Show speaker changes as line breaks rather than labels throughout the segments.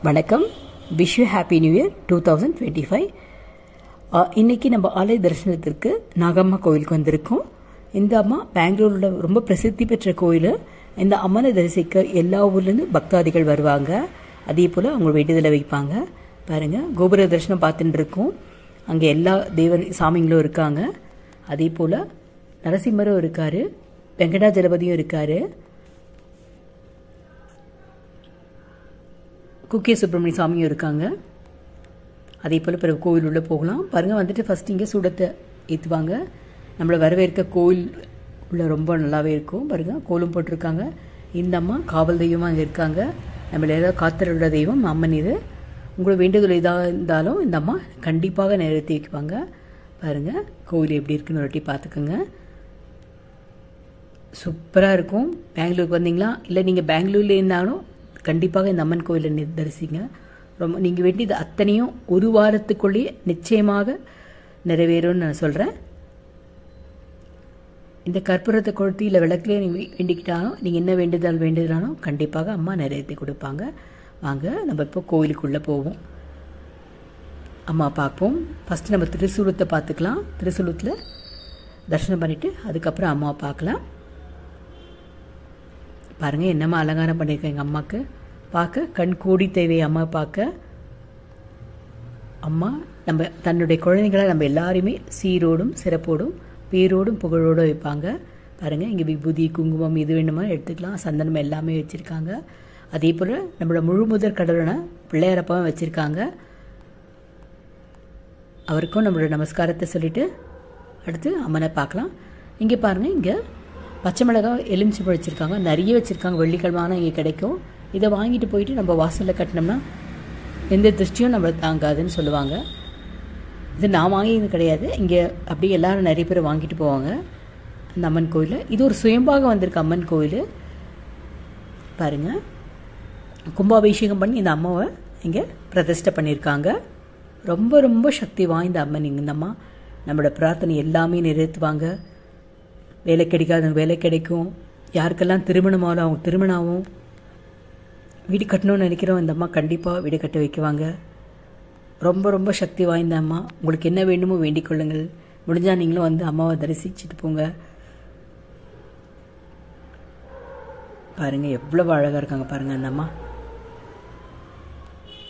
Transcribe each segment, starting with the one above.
வணக்கம். Wish you happy new year 2025. இன்னைக்கு நம்ம ஆலய தரிசனத்திற்கு நாகம்மா கோயிலுக்கு வந்திருக்கோம். இந்த அம்மா பெங்களூர்ல ரொம்ப பிரசித்தி பெற்ற கோயில். இந்த அம்மனை தரிசிக்க எல்லா ஊர்லேருந்து பக்தாதிகள் வருவாங்க. அதே போல் அவங்க வேண்டுதலை வைப்பாங்க. பாருங்க, கோபுர தரிசனம் பார்த்துட்டு இருக்கோம். அங்கே எல்லா தேவர் சாமிங்களும் இருக்காங்க. அதே போல் நரசிம்மரும் இருக்காரு, வெங்கடாஜலபதியும் இருக்காரு, குக்கே சுப்பிரமணிய சாமியும் இருக்காங்க. அதே போல் பிறகு கோவில் உள்ளே போகலாம். பாருங்கள், வந்துட்டு ஃபஸ்ட் இங்கே சூடத்தை ஏற்றுவாங்க. நம்மளை வரவேற்க கோவில் உள்ள ரொம்ப நல்லாவே இருக்கும். பாருங்கள், கோலம் போட்டிருக்காங்க. இந்த அம்மா காவல் தெய்வமாக அங்கே இருக்காங்க. நம்மள ஏதாவது காத்தருள்ள தெய்வம் அம்மன் இது. உங்களோட வேண்டுதல் எதாக இருந்தாலும் இந்த அம்மா கண்டிப்பாக நிறைவேற்றி வைக்குவாங்க. பாருங்கள், கோவில் எப்படி இருக்குன்னு ஒரு வாட்டி பார்த்துக்கோங்க. சூப்பராக இருக்கும். பெங்களூருக்கு வந்தீங்களா, இல்லை நீங்கள் பெங்களூரில் இருந்தாலும் கண்டிப்பாக இந்த அம்மன் கோயிலை தரிசிங்க. ரொம்ப நீங்கள் வேண்டியது அத்தனையும் ஒரு வாரத்துக்குள்ளேயே நிச்சயமாக நிறைவேறும்னு நான் சொல்கிறேன். இந்த கற்பூரத்தை கொளுத்தி இல்லை விளக்குலேயே நீங்கள் வேண்டிக்கிட்டாலும், நீங்கள் என்ன வேண்டுதலாலும் கண்டிப்பாக அம்மா நிறைவேற்றி கொடுப்பாங்க. வாங்க, நம்ம இப்போ கோயிலுக்குள்ளே போவோம், அம்மா பார்ப்போம். ஃபஸ்ட்டு நம்ம திருசூலத்தை பார்த்துக்கலாம். திருசூலத்தில் தரிசனம் பண்ணிவிட்டு அதுக்கப்புறம் அம்மாவை பார்க்கலாம். பாருங்கள், என்னம்மா அலங்காரம் பண்ணியிருக்கேன் எங்கள் அம்மாவுக்கு. பார்க்க கண் கோடி தேவை அம்மா பார்க்க. அம்மா நம்ம தன்னுடைய குழந்தைங்களை நம்ம எல்லாருமே சீரோடும் சிறப்போடும் பேரோடும் புகழோடும் வைப்பாங்க. பாருங்கள், இங்கே விபூதி குங்குமம் எது வேணுமோ எடுத்துக்கலாம். சந்தனம் எல்லாமே வச்சுருக்காங்க. அதே போல் நம்மளோட முழு முதற் கடவுளான பிள்ளையாரப்பாவும் வச்சுருக்காங்க. அவருக்கும் நம்மளோட நமஸ்காரத்தை சொல்லிவிட்டு அடுத்து அம்மனை பார்க்கலாம். இங்கே பாருங்கள், இங்கே பச்சை மிளகாய் எலுமிச்சி வச்சுருக்காங்க. நிறைய வச்சுருக்காங்க. வெள்ளிக்கிழமான இங்கே கிடைக்கும். இதை வாங்கிட்டு போயிட்டு நம்ம வாசலில் கட்டினோம்னா எந்த திருஷ்டியும் நம்மளை தாங்காதுன்னு சொல்லுவாங்க. இது நான் வாங்கியது கிடையாது. இங்கே அப்படியே எல்லோரும் நிறைய பேர் வாங்கிட்டு போவாங்க அந்த அம்மன் கோயில். இது ஒரு சுயம்பாக வந்திருக்கு அம்மன் கோயில். பாருங்கள், கும்பாபிஷேகம் பண்ணி இந்த அம்மாவை இங்கே பிரதிஷ்டை பண்ணியிருக்காங்க. ரொம்ப ரொம்ப சக்தி வாய்ந்த அம்மன் இந்த அம்மா. நம்மளோட பிரார்த்தனை எல்லாமே நிறைவேற்றுவாங்க. வேலை கிடைக்காதவங்க வேலை கிடைக்கும். யாருக்கெல்லாம் திருமணமாகும் அவங்க திருமணம் ஆகும். வீடு கட்டணும்னு நினைக்கிறோம், இந்த அம்மா கண்டிப்பாக வீடு கட்ட வைக்குவாங்க. ரொம்ப ரொம்ப சக்தி வாய்ந்த அம்மா. உங்களுக்கு என்ன வேண்டுமோ வேண்டிக் கொள்ளுங்கள். முடிஞ்சால் நீங்களும் வந்து அம்மாவை தரிசிச்சுட்டு போங்க. பாருங்கள், எவ்வளோ அழகாக இருக்காங்க பாருங்கள் அந்த அம்மா.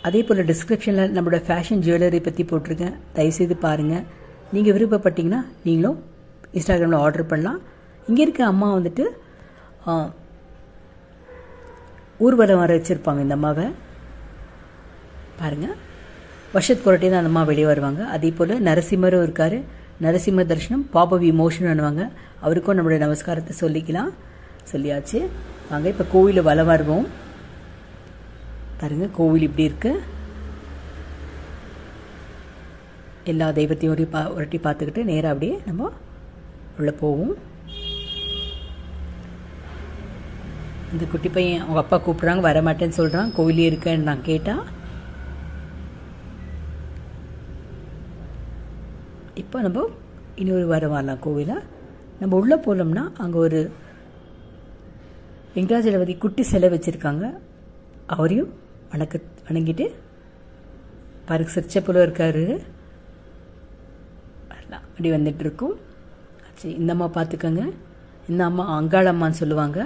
அதே போல் டிஸ்கிரிப்ஷனில் நம்மளோட ஃபேஷன் ஜுவல்லரி பற்றி போட்டிருக்கேன். தயவுசெய்து பாருங்கள். நீங்கள் விருப்பப்பட்டீங்கன்னா நீங்களும் இன்ஸ்டாகிராமில் ஆர்டர் பண்ணலாம். இங்கே இருக்க அம்மா வந்துட்டு ஊர்வலம் வர வச்சுருப்பாங்க இந்த அம்மாவை. பாருங்கள், வருஷத்துக்கு ஒரு தான் அந்த அம்மா வெளியே வருவாங்க. அதே போல் நரசிம்மரும் இருக்கார். நரசிம்ம தரிசனம் பாப விமோஷன் பண்ணுவாங்க. அவருக்கும் நம்மளுடைய நமஸ்காரத்தை சொல்லிக்கலாம். சொல்லியாச்சு. வாங்க இப்போ கோவிலில் வலம் வருவோம். பாருங்கள், கோவில் இப்படி இருக்கு. எல்லா தெய்வத்தையும் ஒரு வாட்டி பார்த்துக்கிட்டு நேராக அப்படியே நம்ம உள்ளே போவோம். இந்த குட்டி பையன் அவங்க அப்பா கூப்பிட்றாங்க, வரமாட்டேன்னு சொல்கிறான். கோவிலே இருக்கேன்னு நான் கேட்டால். இப்போ நம்ம இன்னொரு வாரம் வரலாம் கோவிலை. நம்ம உள்ளே போனோம்னா அங்கே ஒரு வெங்கடாஜலபதி குட்டி சிலை வச்சுருக்காங்க. அவரையும் வணங்கிட்டு பாருக்கு சிரிச்ச போல இருக்காரு. அப்படி வந்துட்டு இருக்கோம். சரி, இந்த அம்மா பார்த்துக்கோங்க. இந்த அம்மா அங்காளம்மான்னு சொல்லுவாங்க.